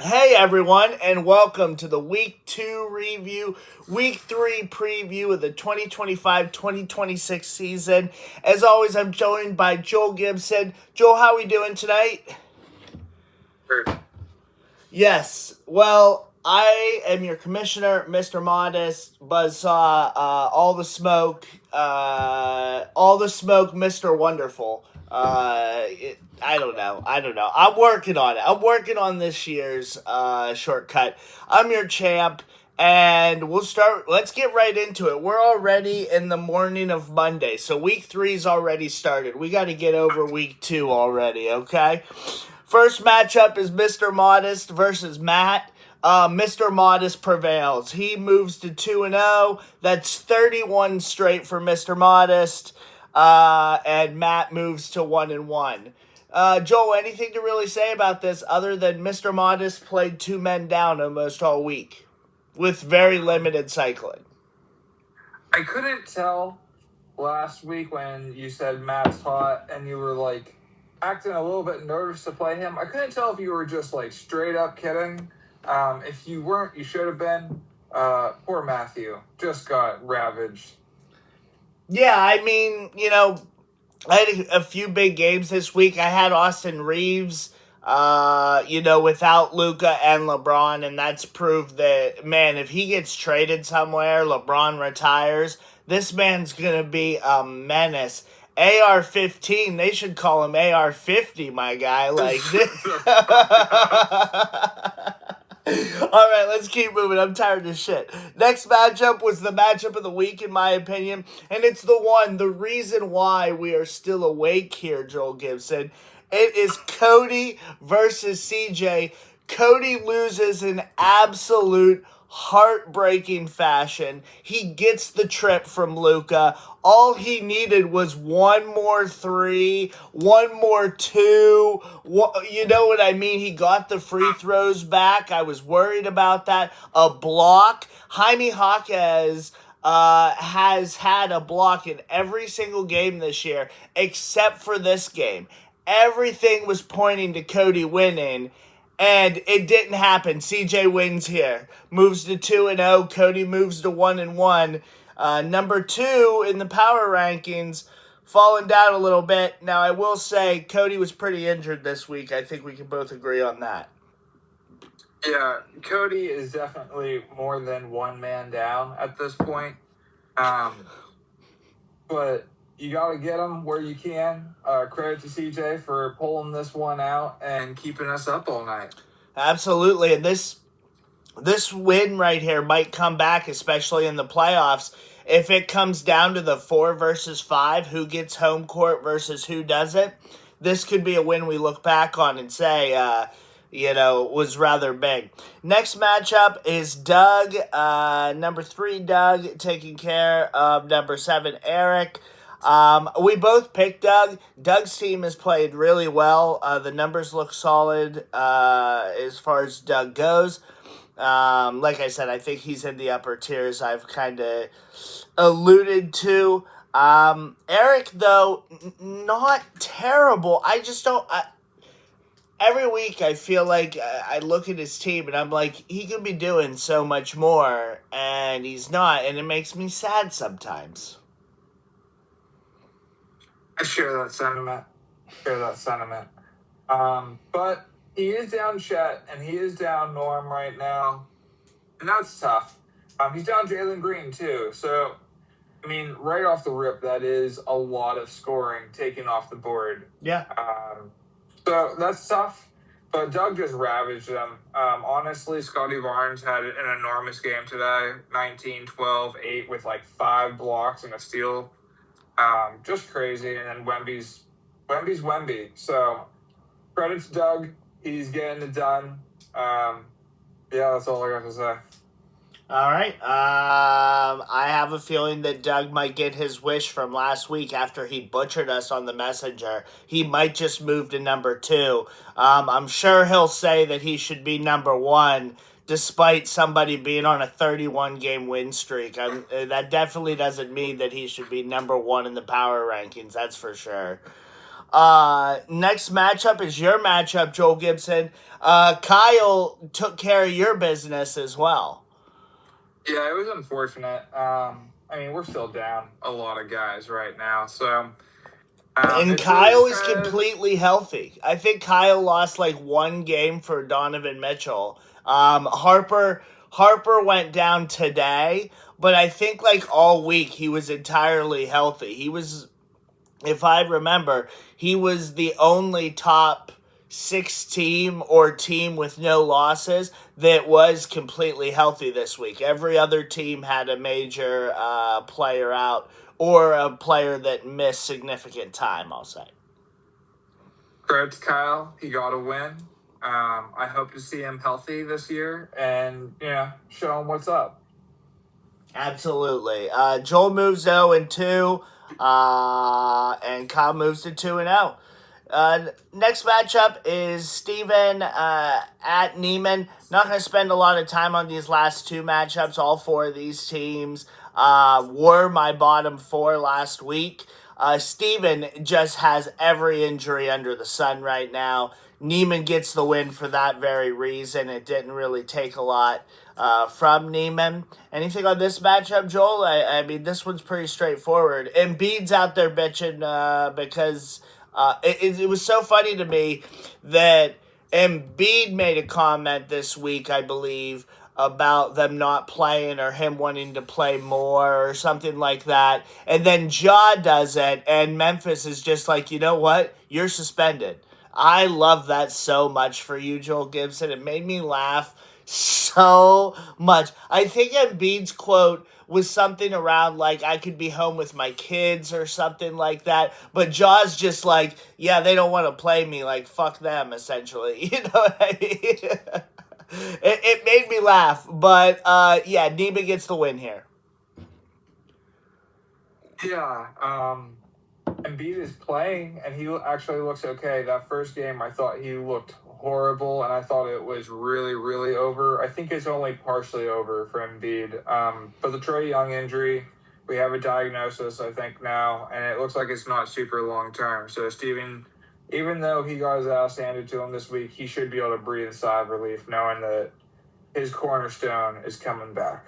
Hey everyone, and welcome to the Week 2 review, Week 3 preview of the 2025-2026 season. As always, I'm joined by Joel Gibson. Joel, how are we doing tonight? Sure. Yes, well, I am your commissioner, Mr. Modest, Buzzsaw, all the smoke, Mr. Wonderful. I don't know. I'm working on it. I'm working on this year's shortcut. I'm your champ, and let's get right into it. We're already in the morning of Monday, so week three's already started. We got to get over week 2 already, okay? First matchup is Mr. Modest versus Matt. Mr. Modest prevails. He moves to 2-0. That's 31 straight for Mr. Modest. And Matt moves to 1-1. Joel, anything to really say about this other than Mr. Modest played two men down almost all week with very limited cycling? I couldn't tell last week when you said Matt's hot and you were like acting a little bit nervous to play him. I couldn't tell if you were just like straight up kidding. If you weren't, you should have been. Poor Matthew just got ravaged. Yeah, I mean, I had a few big games this week. I had Austin Reeves, without Luca and LeBron, and that's proved that, man, if he gets traded somewhere, LeBron retires, this man's going to be a menace. AR-15, they should call him AR-50, my guy. Like this. All right, let's keep moving. I'm tired of shit. Next matchup was the matchup of the week, in my opinion, and it's the reason why we are still awake here, Joel Gibson. It is Cody versus CJ. Cody loses in absolute heartbreaking fashion. He gets the trip from Luca. All he needed was one more three, one more two. You know what I mean? He got the free throws back. I was worried about that. A block. Jaime Jaquez has had a block in every single game this year except for this game. Everything was pointing to Cody winning, and it didn't happen. CJ wins here. Moves to 2-0. Cody moves to 1-1. Number 2 in the power rankings, falling down a little bit. Now, I will say Cody was pretty injured this week. I think we can both agree on that. Yeah, Cody is definitely more than one man down at this point. But you got to get him where you can. Credit to CJ for pulling this one out and keeping us up all night. Absolutely, and this win right here might come back, especially in the playoffs. If it comes down to the 4 versus 5, who gets home court versus who doesn't, this could be a win we look back on and say, was rather big. Next matchup is Doug, number 3 Doug, taking care of number 7 Eric. We both picked Doug. Doug's team has played really well. The numbers look solid as far as Doug goes. Like I said, I think he's in the upper tiers. I've kind of alluded to. Eric, though, not terrible. I just don't. Every week, I feel like I look at his team and I'm like, he could be doing so much more, and he's not, and it makes me sad sometimes. I share that sentiment. But he is down Chet and he is down Norm right now, and that's tough. He's down Jalen Green too. So, I mean, right off the rip, that is a lot of scoring taken off the board. Yeah. So that's tough. But Doug just ravaged them. Honestly, Scotty Barnes had an enormous game today. 19, 12, 8 with like 5 blocks and a steal. Just crazy. And then Wemby's Wemby. So credit to Doug. He's getting it done. Yeah, that's all I got to say. All right. I have a feeling that Doug might get his wish from last week after he butchered us on the messenger. He might just move to number 2. I'm sure he'll say that he should be number 1, despite somebody being on a 31-game win streak. That definitely doesn't mean that he should be number 1 in the power rankings. That's for sure. Next matchup is your matchup, Joel Gibson. Kyle took care of your business as well. Yeah, it was unfortunate. I mean, we're still down a lot of guys right now, so. And It's Kyle really is kind of, completely healthy. I think Kyle lost like one game for Donovan Mitchell. Harper went down today, but I think like all week he was entirely healthy. He was, if I remember, he was the only top six team or team with no losses that was completely healthy this week. Every other team had a major player out or a player that missed significant time, I'll say. credit to Kyle. He got a win. I hope to see him healthy this year and, show him what's up. Absolutely. Joel moves 0-2, and Kyle moves to 2-0. Next matchup is Steven at Neiman. Not going to spend a lot of time on these last two matchups. All four of these teams were my bottom four last week. Steven just has every injury under the sun right now. Neiman gets the win for that very reason. It didn't really take a lot from Neiman. Anything on this matchup, Joel? I mean, this one's pretty straightforward. Embiid's out there bitching because it was so funny to me that Embiid made a comment this week, I believe, about them not playing or him wanting to play more or something like that. And then Ja does it, and Memphis is just like, you know what? You're suspended. I love that so much for you, Joel Gibson. It made me laugh so much. I think Embiid's quote was something around like, I could be home with my kids or something like that. But Ja's just like, yeah, they don't want to play me. Like, fuck them, essentially. You know what I mean? It made me laugh. But, yeah, Neiman gets the win here. Yeah, Embiid is playing, and he actually looks okay. That first game, I thought he looked horrible, and I thought it was really, really over. I think it's only partially over for Embiid. But the Trae Young injury, we have a diagnosis, I think, now, and it looks like it's not super long-term. So, Steven, even though he got his ass handed to him this week, he should be able to breathe a sigh of relief knowing that his cornerstone is coming back.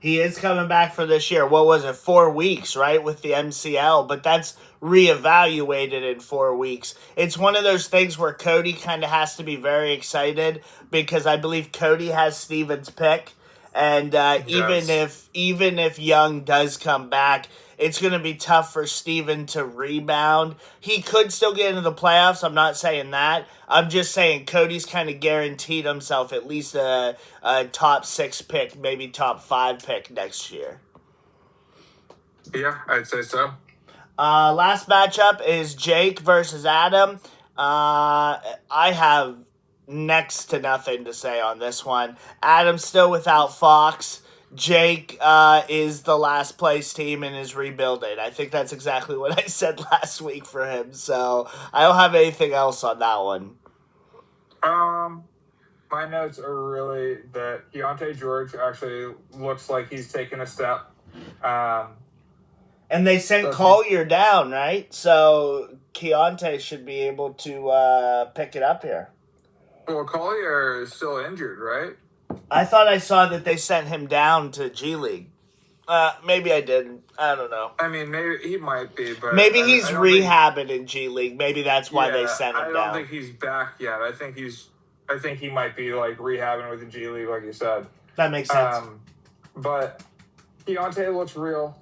He is coming back for this year. What was it? 4 weeks, right? With the MCL. But that's reevaluated in 4 weeks. It's one of those things where Cody kind of has to be very excited because I believe Cody has Steven's pick. And even if Young does come back, it's going to be tough for Steven to rebound. He could still get into the playoffs. I'm not saying that. I'm just saying Cody's kind of guaranteed himself at least a top 6 pick, maybe top 5 pick next year. Yeah, I'd say so. Last matchup is Jake versus Adam. I have next to nothing to say on this one. Adam's still without Fox. Jake is the last place team and is rebuilding. I think that's exactly what I said last week for him. So I don't have anything else on that one. My notes are really that Keontae George actually looks like he's taken a step. And they sent Collier down, right? So Keontae should be able to pick it up here. Well, Collier is still injured, right? I thought I saw that they sent him down to G League. Maybe I didn't. I don't know. I mean, maybe he might be, but maybe he's rehabbing in G League. Maybe that's why they sent him down. I don't think he's back yet. I think he might be like rehabbing with the G League, like you said. That makes sense. But Keontae looks real.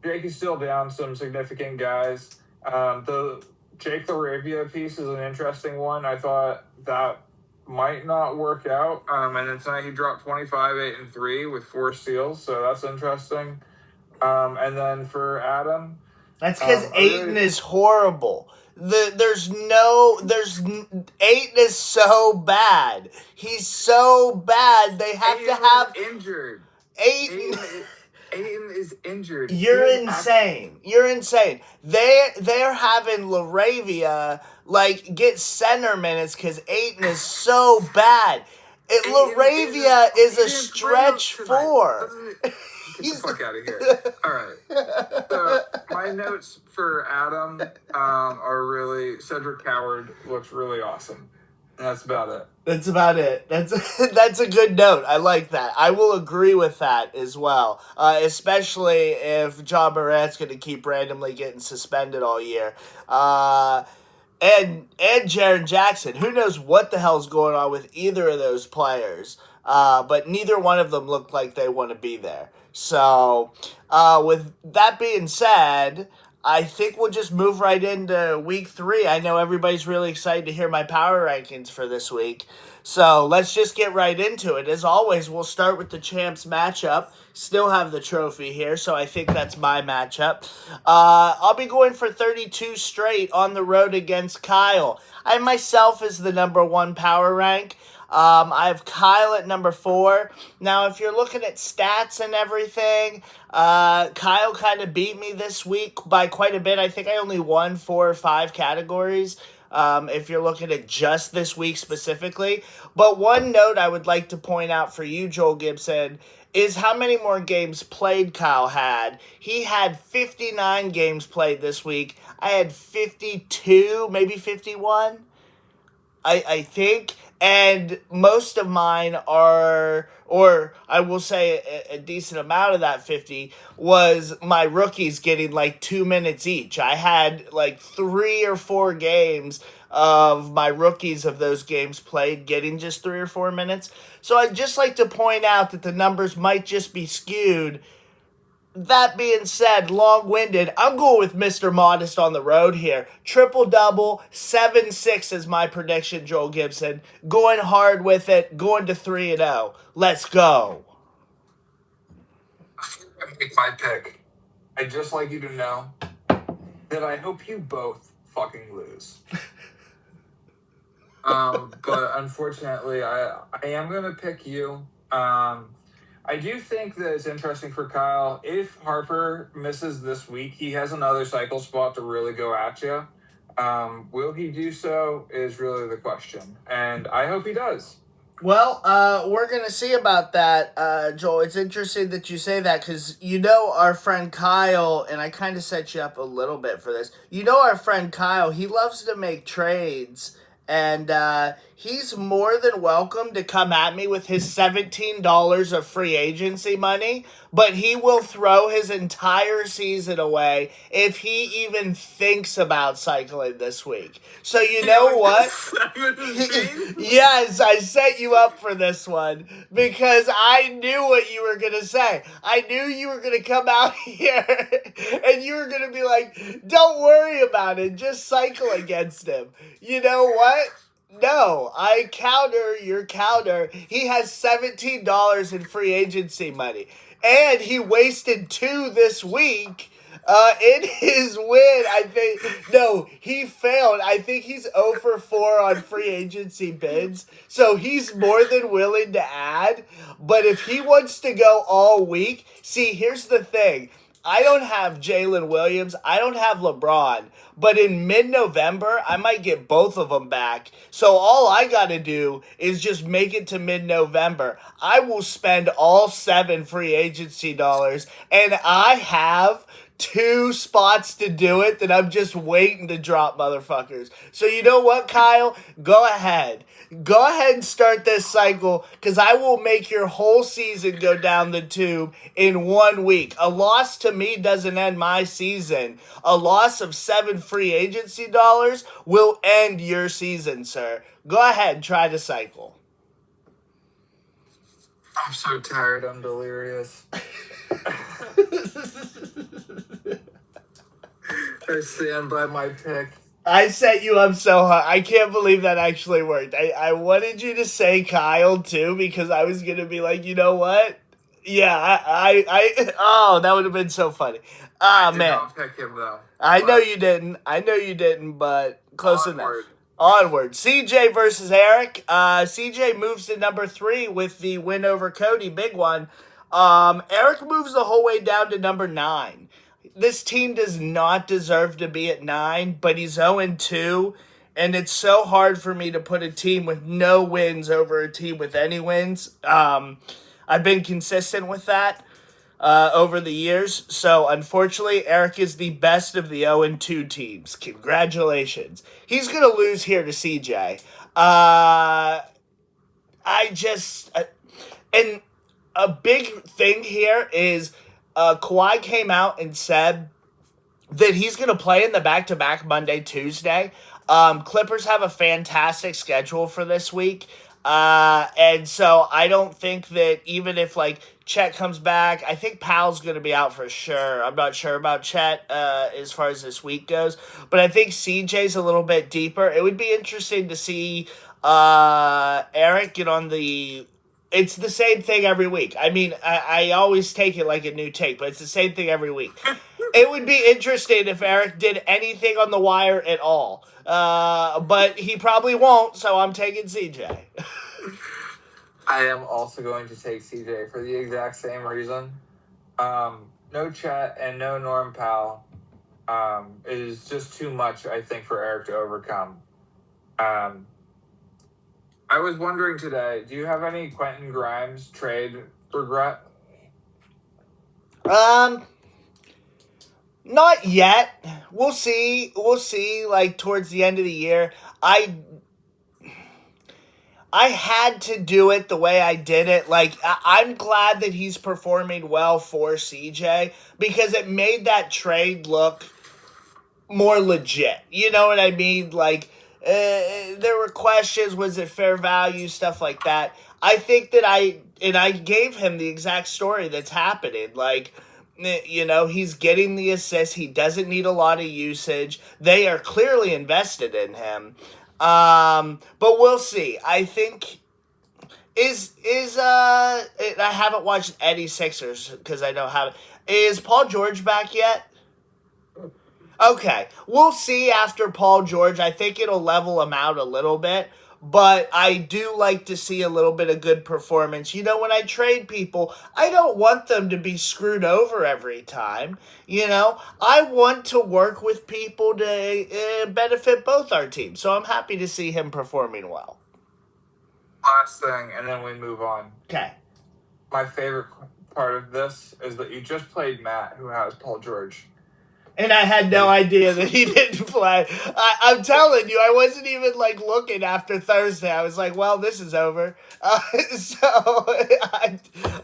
Jake is still down some significant guys. The Jake LaRavia piece is an interesting one. I thought that might not work out. And then tonight he dropped 25, 8, and 3 with 4 steals, so that's interesting. And then for Adam, that's because Ayton is horrible. Ayton is so bad. He's so bad. They have Ayton to have injured. Ayton is injured. You're insane. You're insane. They're having LaRavia get center minutes because Ayton is so bad. LaRavia is a stretch 4. Get the fuck out of here. All right. So my notes for Adam are really Cedric Coward looks really awesome. And that's about it. That's about it. That's a good note. I like that. I will agree with that as well, especially if John Morant's going to keep randomly getting suspended all year. And Jaren Jackson. Who knows what the hell's going on with either of those players? But neither one of them look like they want to be there. So, with that being said, I think we'll just move right into week 3. I know everybody's really excited to hear my power rankings for this week. So let's just get right into it. As always, we'll start with the champs matchup. Still have the trophy here, so I think that's my matchup. I'll be going for 32 straight on the road against Kyle. I myself is the number 1 power rank. I have Kyle at number 4. Now, if you're looking at stats and everything, Kyle kind of beat me this week by quite a bit. I think I only won 4 or 5 categories, if you're looking at just this week specifically. But one note I would like to point out for you, Joel Gibson, is how many more games played Kyle had. He had 59 games played this week. I had 52, maybe 51, I think. And most of mine are, or I will say a decent amount of that 50 was my rookies getting like 2 minutes each. I had like 3 or 4 games of my rookies of those games played getting just 3 or 4 minutes. So I'd just like to point out that the numbers might just be skewed. That being said, long-winded, I'm going with Mr. Modest on the road here. Triple-double, 7-6 is my prediction, Joel Gibson. Going hard with it, going to 3-0. Let's go. I make my pick. I'd just like you to know that I hope you both fucking lose. But unfortunately, I am going to pick you. I do think that it's interesting for Kyle. If Harper misses this week, he has another cycle spot to really go at you. Will he do so is really the question. And I hope he does. Well, we're going to see about that, Joel. It's interesting that you say that because you know our friend Kyle, and I kind of set you up a little bit for this. You know our friend Kyle, he loves to make trades. And he's more than welcome to come at me with his $17 of free agency money, but he will throw his entire season away if he even thinks about cycling this week. So you know what? Yes, I set you up for this one because I knew what you were going to say. I knew you were going to come out here and you were going to be like, don't worry about it, just cycle against him. You know what? No, I counter your counter. He has $17 in free agency money. And he wasted 2 this week in his win. I think, no, he failed. I think he's 0 for 4 on free agency bids. So he's more than willing to add. But if he wants to go all week, see, here's the thing. I don't have Jalen Williams. I don't have LeBron. But in mid-November, I might get both of them back. So all I got to do is just make it to mid-November. I will spend all 7 free agency dollars. And I have 2 spots to do it that I'm just waiting to drop, motherfuckers. So you know what, Kyle? Go ahead. Go ahead and start this cycle because I will make your whole season go down the tube in 1 week. A loss to me doesn't end my season. A loss of 7 free agency dollars will end your season, sir. Go ahead, try to cycle. I'm so tired. I'm delirious. I stand by my pick. I set you up so hard. I can't believe that actually worked. I wanted you to say Kyle, too, because I was going to be like, you know what? Yeah, oh, that would have been so funny. Ah, man. I did not pick him, though. I know you didn't, but close enough. Onward. CJ versus Eric. CJ moves to number 3 with the win over Cody. Big one. Eric moves the whole way down to number 9. This team does not deserve to be at 9, but he's 0-2, and it's so hard for me to put a team with no wins over a team with any wins. I've been consistent with that. over the years. So unfortunately, Eric is the best of the 0-2 teams. Congratulations. He's gonna lose here to CJ. I just and a big thing here is Kawhi came out and said that he's going to play in the back-to-back Monday, Tuesday. Clippers have a fantastic schedule for this week. And so I don't think that even if, like, Chet comes back, I think Powell's going to be out for sure. I'm not sure about Chet as far as this week goes. But I think CJ's a little bit deeper. It would be interesting to see Eric get on the... It's the same thing every week. I mean, I always take it like a new take, but it's the same thing every week. It would be interesting if Eric did anything on the wire at all. But he probably won't, so I'm taking CJ. I am also going to take CJ for the exact same reason. No Chet and no Norm Powell is just too much, I think, for Eric to overcome. I was wondering today, do you have any Quentin Grimes trade regret? Not yet. We'll see. We'll see. Like towards the end of the year, I had to do it the way I did it. Like I'm glad that he's performing well for CJ because it made that trade look more legit. You know what I mean? Like there were questions. Was it fair value? Stuff like that. I think that I gave him the exact story that's happening. Like. You know, he's getting the assist. He doesn't need a lot of usage. They are clearly invested in him. But we'll see. I think I haven't watched any Sixers because I don't have it. Is Paul George back yet? Okay. We'll see after Paul George. I think it'll level him out a little bit. But I do like to see a little bit of good performance. You know, when I trade people, I don't want them to be screwed over every time. You know, I want to work with people to benefit both our teams. So I'm happy to see him performing well. Last thing, and then we move on. Okay. My favorite part of this is that you just played Matt, who has Paul George. And I had no idea that he didn't play. I'm telling you, I wasn't even, like, looking after Thursday. I was like, well, this is over. So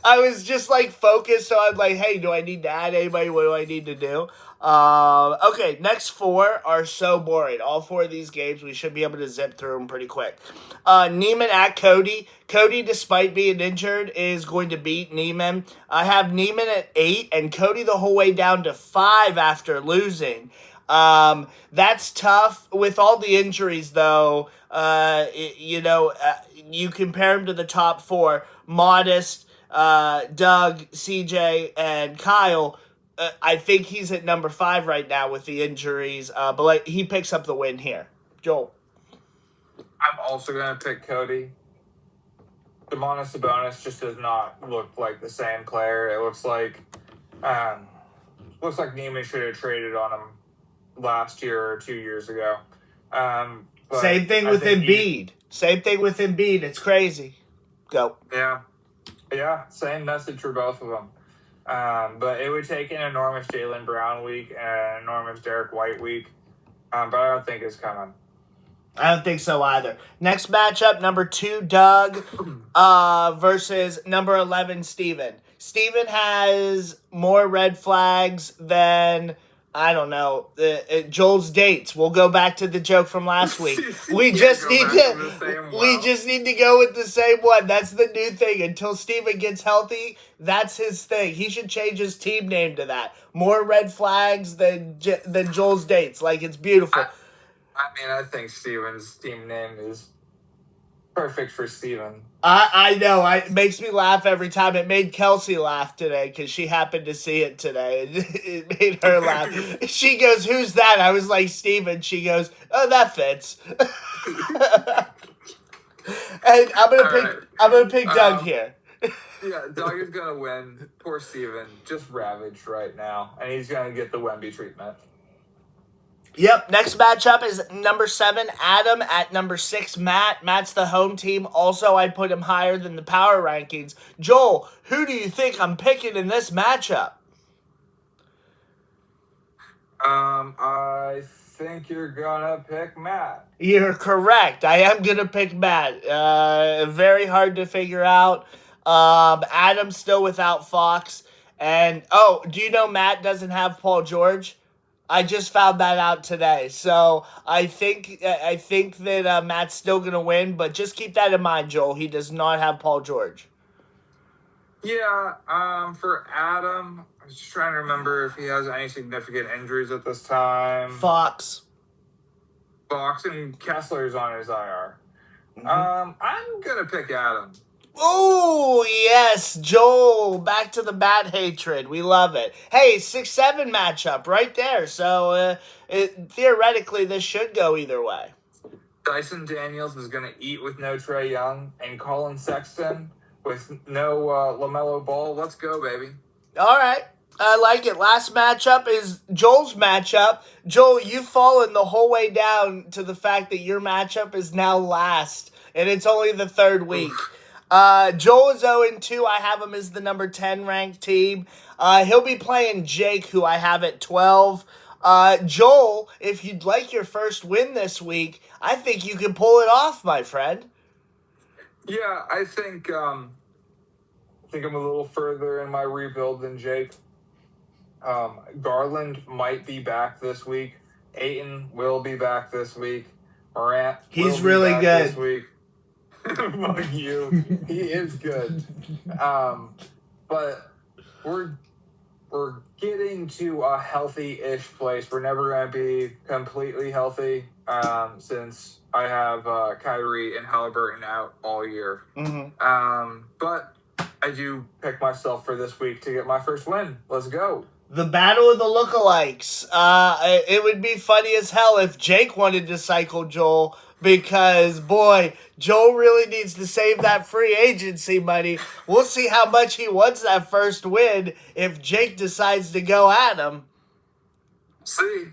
I was just, like, focused. So I'm like, hey, do I need to add anybody? What do I need to do? Okay, next four are so boring. All four of these games, we should be able to zip through them pretty quick. Neiman at Cody. Cody, despite being injured, is going to beat Neiman. I have Neiman at 8 and Cody the whole way down to 5 after losing. That's tough. With all the injuries, though, you compare him to the top 4, Modest, Doug, CJ, and Kyle. I think he's at number 5 right now with the injuries, but he picks up the win here. Joel. I'm also going to pick Cody. Domantas Sabonis just does not look like the same player. It looks like Neiman should have traded on him last year or 2 years ago. Same thing with Embiid. It's crazy. Go. Yeah. Same message for both of them. But it would take an enormous Jaylen Brown week and an enormous Derek White week. But I don't think it's coming. I don't think so either. Next matchup, number 2, Doug versus number 11, Steven. Steven has more red flags than, I don't know, Joel's dates. We'll go back to the joke from last week. We just need to go with the same one. That's the new thing. Until Steven gets healthy, that's his thing. He should change his team name to that. More red flags than Joel's dates. Like, it's beautiful. I think Steven's team name is perfect for Steven. I know. It makes me laugh every time. It made Kelsey laugh today because she happened to see it today. It made her laugh. She goes, "Who's that?" I was like, "Steven." She goes, "Oh, that fits." And I'm gonna pick Doug here. Yeah, Doug is gonna win. Poor Steven, just ravaged right now, and he's gonna get the Wemby treatment. Yep, next matchup is number 7, Adam, at number 6, Matt. Matt's the home team. Also, I'd put him higher than the power rankings. Joel, who do you think I'm picking in this matchup? I think you're gonna pick Matt. You're correct. I am going to pick Matt. Very hard to figure out. Adam's still without Fox. And, do you know Matt doesn't have Paul George? I just found that out today. So I think that Matt's still going to win, but just keep that in mind, Joel. He does not have Paul George. Yeah, for Adam, I was just trying to remember if he has any significant injuries at this time. Fox and Kessler's on his IR. Mm-hmm. I'm gonna pick Adam. Oh, yes, Joel, back to the bat hatred. We love it. Hey, 6-7 matchup right there. So, theoretically, this should go either way. Dyson Daniels is going to eat with no Trae Young, and Colin Sexton with no LaMelo Ball. Let's go, baby. All right. I like it. Last matchup is Joel's matchup. Joel, you've fallen the whole way down to the fact that your matchup is now last, and it's only the third week. Joel is 0-2. I have him as the number 10 ranked team. He'll be playing Jake, who I have at 12. Joel, if you'd like your first win this week, I think you can pull it off, my friend. Yeah, I think I'm a little further in my rebuild than Jake. Garland might be back this week. Ayton will be back this week. Morant He's really good this week. Fuck you. He is good. But we're getting to a healthy-ish place. We're never going to be completely healthy since I have Kyrie and Halliburton out all year. Mm-hmm. But I do pick myself for this week to get my first win. Let's go. The battle of the lookalikes. It would be funny as hell if Jake wanted to cycle Joel, because, boy, Joel really needs to save that free agency money. We'll see how much he wants that first win if Jake decides to go at him. See.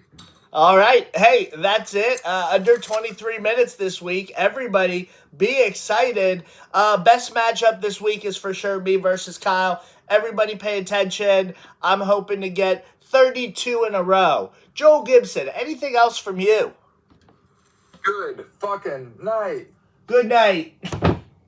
All right. Hey, that's it. Under 23 minutes this week. Everybody be excited. Best matchup this week is for sure me versus Kyle. Everybody pay attention. I'm hoping to get 32 in a row. Joel Gibson, anything else from you? Good fucking night. Good night.